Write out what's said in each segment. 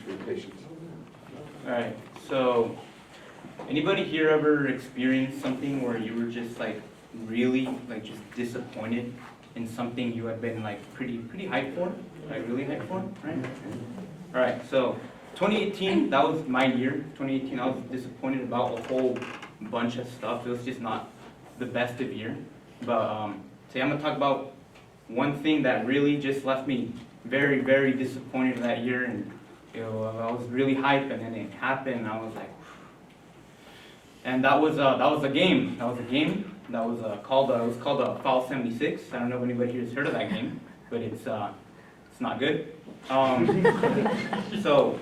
for your patience. Alright, so anybody here ever experienced something where you were just like really like just disappointed in something you had been like pretty hyped for? Like really hyped for, right? Alright, so 2018, that was my year. 2018, I was disappointed about a whole bunch of stuff. It was just not the best of year. But today I'm gonna talk about one thing that really just left me very disappointed that year, and I was really hyped, and then it happened, and I was like, and that was a game. That was a game that was called Fall 76. I don't know if anybody here has heard of that game, but it's not good. So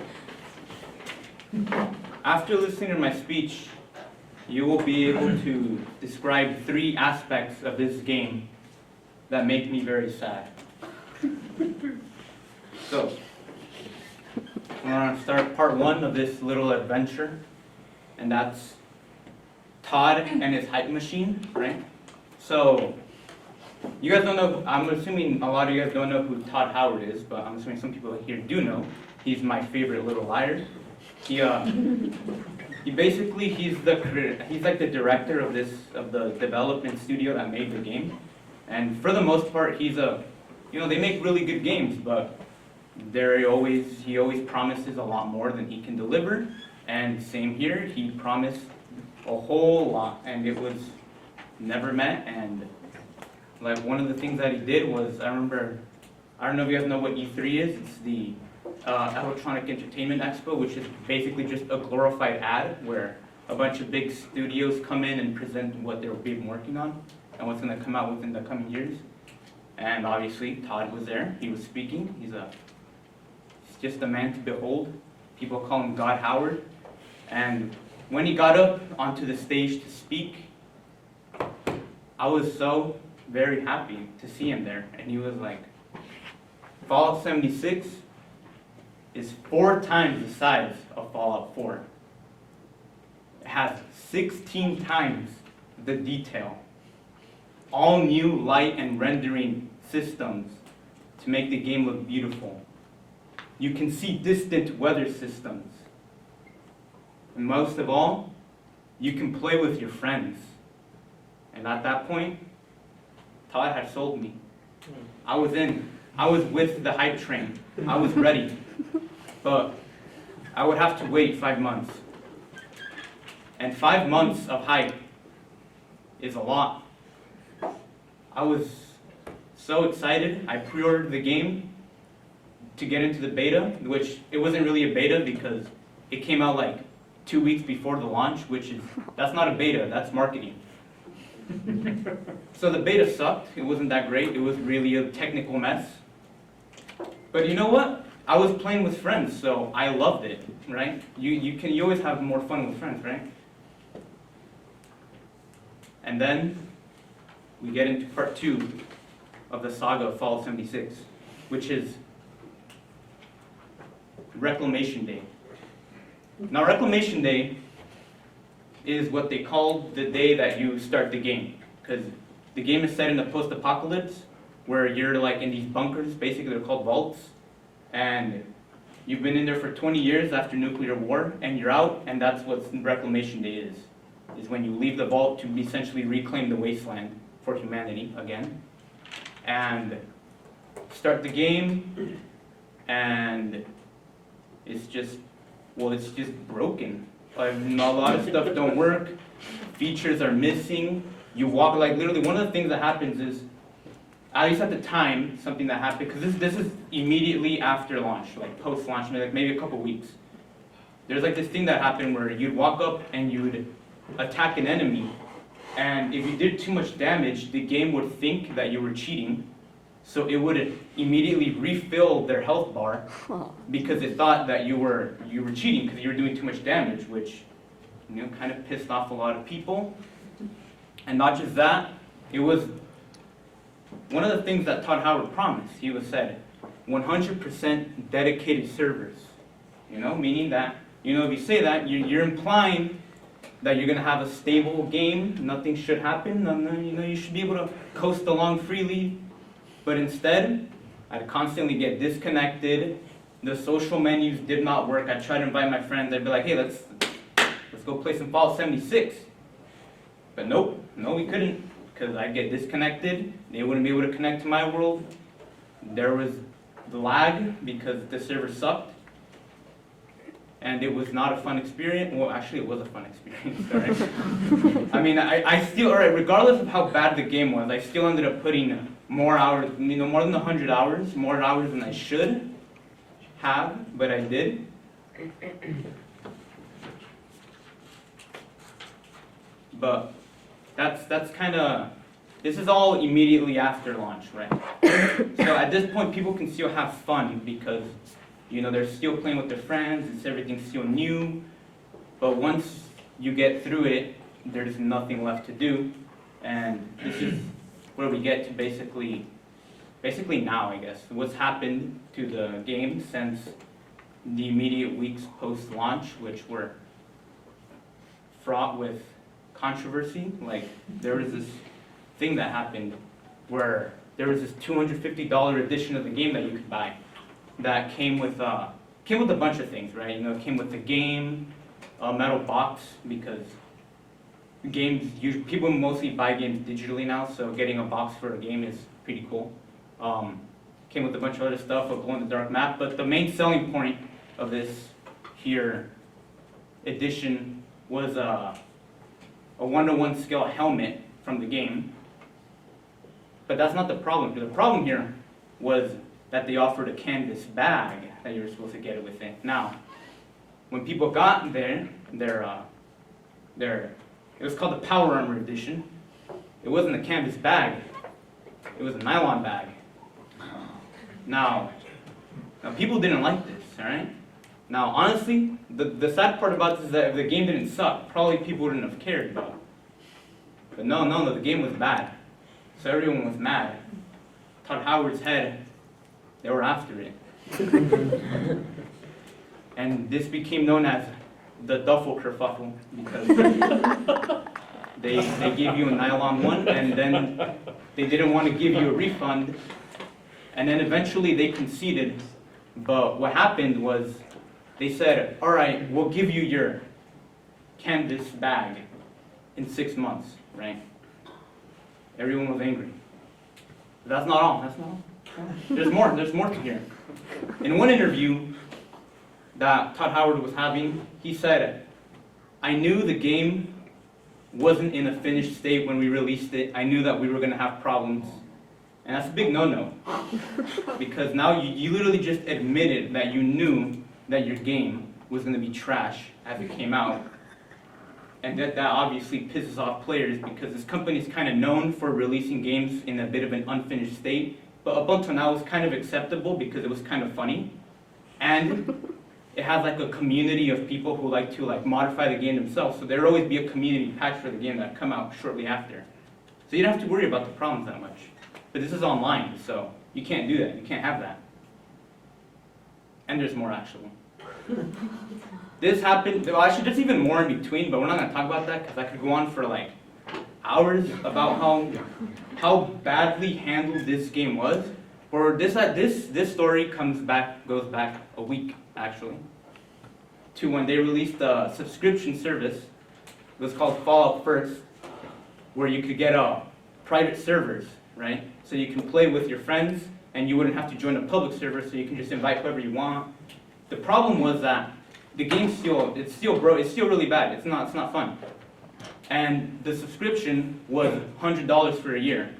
after listening to my speech, you will be able to describe 3 aspects of this game that make me very sad. So, we're going to start part 1 of this little adventure, and that's Todd and his hype machine, right? So, you guys don't know, I'm assuming a lot of you guys don't know who Todd Howard is, but I'm assuming some people here do know. He's my favorite little liar. He basically, he's like the director of the development studio that made the game. And for the most part, they make really good games, but he always promises a lot more than he can deliver. And same here, he promised a whole lot, and it was never met. And like one of the things that he did was, I don't know if you guys know what E3 is. It's the Electronic Entertainment Expo, which is basically just a glorified ad where a bunch of big studios come in and present what they've been working on and what's going to come out within the coming years. And obviously, Todd was there. He was speaking. He's just a man to behold. People call him God Howard. And when he got up onto the stage to speak, I was so very happy to see him there. And he was like, Fallout 76 is 4 times the size of Fallout 4. It has 16 times the detail. All new light and rendering systems to make the game look beautiful. You can see distant weather systems. And most of all, you can play with your friends. And at that point, Todd had sold me. I was with the hype train. I was ready. But I would have to wait 5 months. And 5 months of hype is a lot. I was so excited. I pre-ordered the game to get into the beta, which it wasn't really a beta because it came out like 2 weeks before the launch, that's not a beta, that's marketing. So the beta sucked. It wasn't that great. It was really a technical mess. But you know what? I was playing with friends, so I loved it, right? You always have more fun with friends, right? And then we get into part 2 of the saga of Fallout 76, which is Reclamation Day. Now, Reclamation Day is what they call the day that you start the game, because the game is set in a post-apocalypse where you're like in these bunkers. Basically, they're called vaults, and you've been in there for 20 years after nuclear war, and you're out, and that's what Reclamation Day is when you leave the vault to essentially reclaim the wasteland for humanity again, and start the game, and it's just broken. Like, a lot of stuff don't work, features are missing. You walk, like literally one of the things that happens is, at least at the time, something that happened, because this is immediately after launch, like post-launch, maybe a couple weeks. There's like this thing that happened where you'd walk up and you'd attack an enemy, and if you did too much damage, the game would think that you were cheating, so it would immediately refill their health bar because it thought that you were cheating because you were doing too much damage, which kind of pissed off a lot of people. And not just that, it was one of the things that Todd Howard promised. He said 100% dedicated servers, meaning that if you say that, you're implying that you're going to have a stable game, nothing should happen, you should be able to coast along freely. But instead, I'd constantly get disconnected, The social menus did not work. I tried to invite my friends. I'd be like, hey, let's go play some Fallout 76. But nope, no, we couldn't, because I'd get disconnected. They wouldn't be able to connect to my world. There was the lag because the server sucked. And it was not a fun experience. Well, actually, it was a fun experience, right? I mean, I still, all right, regardless of how bad the game was, I still ended up putting more hours, more than 100 hours, more hours than I should have, but I did. But that's kind of, this is all immediately after launch, right? So at this point, people can still have fun because they're still playing with their friends, everything's still new, but once you get through it, there's nothing left to do, and this is where we get to basically now, I guess, what's happened to the game since the immediate weeks post-launch, which were fraught with controversy. Like, there was this thing that happened where there was this $250 edition of the game that you could buy, that came with a bunch of things, right? It came with the game, a metal box, because people mostly buy games digitally now, so getting a box for a game is pretty cool. Came with a bunch of other stuff, a glow-in-the-dark map, but the main selling point of this here edition was a 1-to-1 scale helmet from the game. But that's not the problem. The problem here was that they offered a canvas bag that you were supposed to get it with it. Now, when people got it was called the Power Armor Edition. It wasn't a canvas bag. It was a nylon bag. Now people didn't like this, all right? Now, honestly, the sad part about this is that if the game didn't suck, probably people wouldn't have cared about it. But no, the game was bad. So everyone was mad. Todd Howard's head, they were after it. And this became known as the duffel kerfuffle, because they gave you a nylon one, and then they didn't want to give you a refund, and then eventually they conceded. But what happened was they said, all right, we'll give you your canvas bag in 6 months, right? Everyone was angry. But that's not all. There's more to hear. In one interview that Todd Howard was having, he said, I knew the game wasn't in a finished state when we released it. I knew that we were going to have problems. And that's a big no-no. Because now you literally just admitted that you knew that your game was going to be trash as it came out. And that obviously pisses off players, because this company is kind of known for releasing games in a bit of an unfinished state. But up until now, it was kind of acceptable because it was kind of funny. And it has like a community of people who like to modify the game themselves. So there would always be a community patch for the game that would come out shortly after. So you don't have to worry about the problems that much. But this is online, so you can't do that. You can't have that. And there's more, actually. This happened, well, actually there's even more in between, but we're not going to talk about that because I could go on for like hours about how badly handled this game was. Or this story goes back a week, actually, to when they released a subscription service. It was called Fallout First, where you could get private servers, right? So you can play with your friends, and you wouldn't have to join a public server, so you can just invite whoever you want. The problem was that the game it's still really bad. It's not fun. And the subscription was $100 for a year.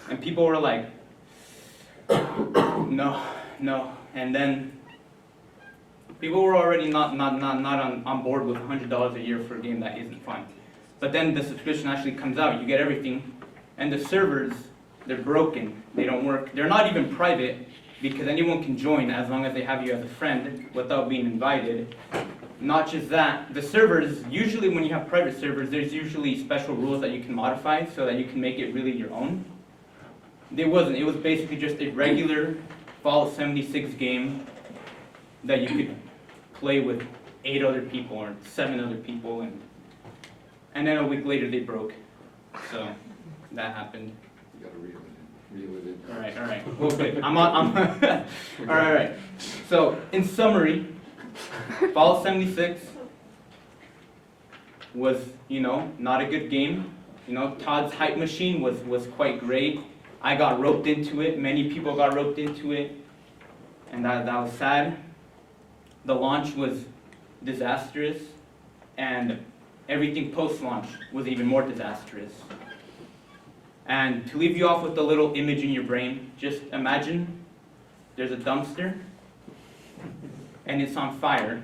And people were like, no. And then people were already not on board with $100 a year for a game that isn't fun. But then the subscription actually comes out, you get everything, and the servers, they're broken, they don't work. They're not even private, because anyone can join as long as they have you as a friend without being invited. Not just that, the servers, usually when you have private servers, there's usually special rules that you can modify so that you can make it really your own. It wasn't, it was basically just a regular Fallout 76 game that you could play with 8 other people or 7 other people, and then a week later they broke. So that happened. You gotta reel it in. All right. Well, good. All right. So, in summary, Fallout 76 was, not a good game. Todd's hype machine was quite great. I got roped into it. Many people got roped into it. And that was sad. The launch was disastrous. And everything post-launch was even more disastrous. And to leave you off with a little image in your brain, just imagine there's a dumpster and it's on fire.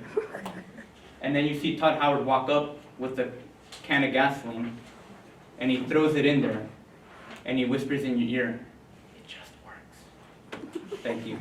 And then you see Todd Howard walk up with a can of gasoline and he throws it in there and he whispers in your ear, "It just works." Thank you.